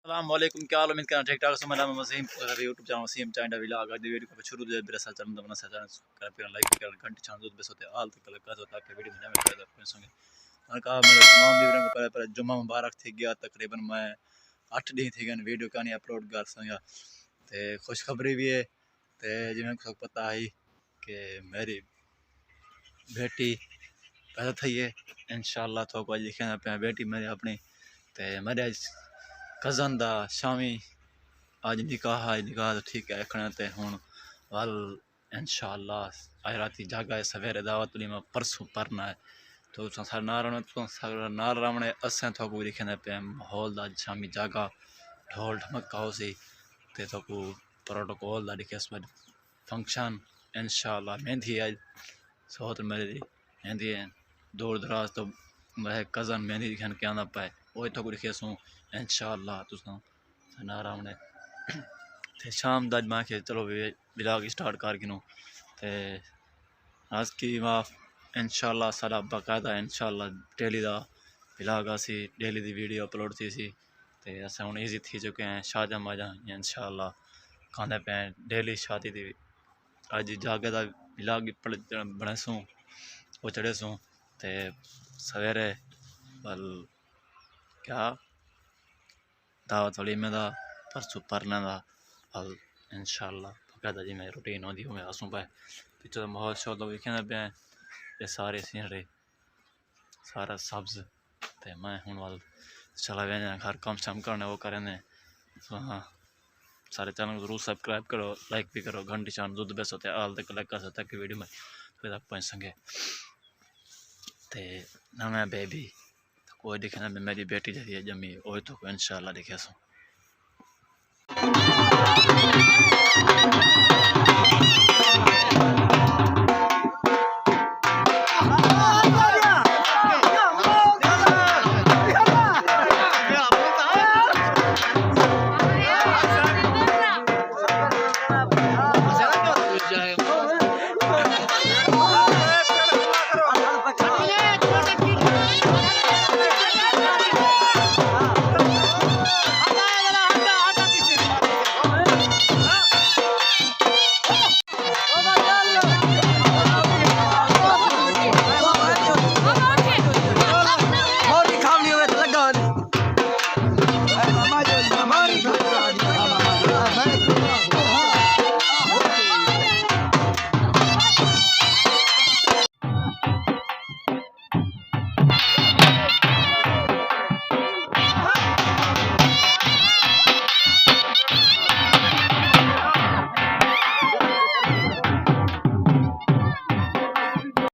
अस्सलामुअलैकुम, क्या हाल? उम्मीद करना ठीक ठाक। मेरा नाम वसीम, यूट्यूब चैनल वसीम चाइंडा विलाग। आज वीडियो को शुरू से मेरे साथ चैनल दमना से सब्सक्राइब करना, लाइक करना, घंटी छान दो बस होते हाल तक लगा होता कि वीडियो में कर दो संगे। मैंने कहा मेरे तमाम वीडियो को पर जुम्मा मुबारक थी गया, तकरीबन मैं 8 दिन थी गन वीडियो कहानी अपलोड कर संगा। ते खुशखबरी भी है ते जिवें को पता है कि मेरी बेटी पैदा थी है इंशाअल्लाह। तो को लिखना पे बेटी मेरी अपनी ते मेरे कज़न दा शामी आज निकाह है। निकाह तो ठीक है रखना ते हुन वल इंशाअल्लाह आज राती जागा है, सवेरे दावत ली मैं परसों परना है। तो सारा नाल रावणे असें तो को लिखना पे माहौल दा शामी जागा ढोल ढमका हो सी ते तो को प्रोटोकॉल दा लिखे इसमें फंक्शन इंशाअल्लाह। मेहंदी आज सोत मेरी मेहंदी है दूर दराज तो मेरे कज़न मेहंदी दिखन के आना पाए वो तो को लिखे सो इंशाअल्लाह। तुसा ना रावणे ते शाम दा मां के चलो व्लॉग स्टार्ट कर गिनो ते आज की माफ इंशाअल्लाह सारा बाकायदा इंशाअल्लाह डेली दा व्लॉग आसी, डेली दी वीडियो अपलोड थी सी ते अस हुन इजी थी चुके हैं। शादा मजा इंशाअल्लाह खाने पे डेली शादी दी आज जागे दा व्लॉग बनेसू वो चढ़ेसू ते सवेरे बल क्या दावत वलीमे दा परसों परने दा हल इंशाअल्लाह बाकायदा जी मैं रूटीन होती हूँ। मैं आसूँ पे पिछले माहौल शोल विखने पे ये सारे सीनरी सारा सब्ज ते मैं हूँ वाल चला वे घर काम शाम करने वो करें। तो हाँ सारे चैनल को जरूर सब्सक्राइब करो, लाइक भी करो, घंटी चान दूध बेस होते आल तक लाइक कर सकते वीडियो में फिर आप पहुँच सकें। ते ना मैं बेबी तो कोई दिखे ना मेरी बेटी जरी है जमी वो तो इंशाअल्लाह दिखे सो।